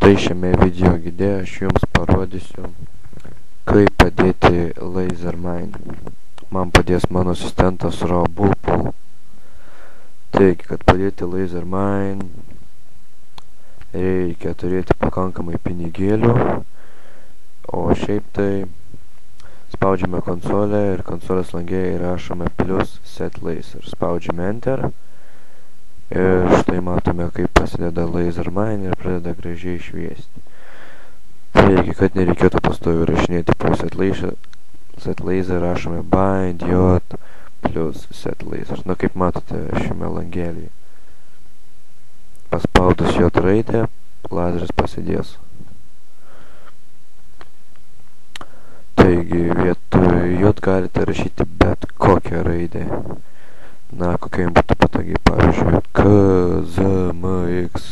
Tai šiame video gide aš jums parodysiu, kaip padėti LaserMine. Man padės mano asistentas Robulpul. Taigi, kad padėti LaserMine, reikia turėti pakankamai pinigėlių, o šiaip tai spaudžiame konsolę ir konsolės lange įrašome +setLaser. Spaudžiame Enter ir štai matome, kaip prasideda LaserMine ir pradeda gražiai šviesti. Taigi, kad nereikėtų pastoviai rašinėti po setLaser, rašome bind j +setLaser. Na, kaip matote šiame langelį. Paspaudus j raidę, lazeris pasidės. Taigi, vietoj j galite rašyti bet kokią raidę. Na, kokia jums būtų patogiai, pavyzdžiui, K, Z, M, X.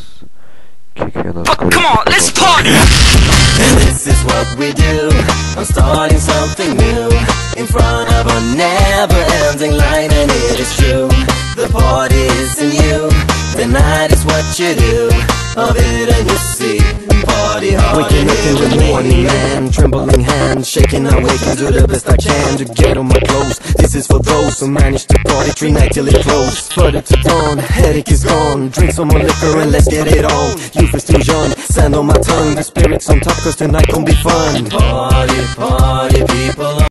Kiekvienas, kuris... Come on, let's party! And this is what we do. I'm starting something new in front of a never-ending line, and it is true. The party is in you. The night is what you do. Of it and you see. Party hard. Waking up in the morning, man. Trembling hands, shaking and waking. Do the best I can to get on my clothes. This is for those who manage to party 3 nights till it close. Further to dawn, headache is gone. Drink some more liquor and let's get it on. Youth is too young, sand on my tongue. The spirit's on top, cause tonight gon' be fun. Party, party, people.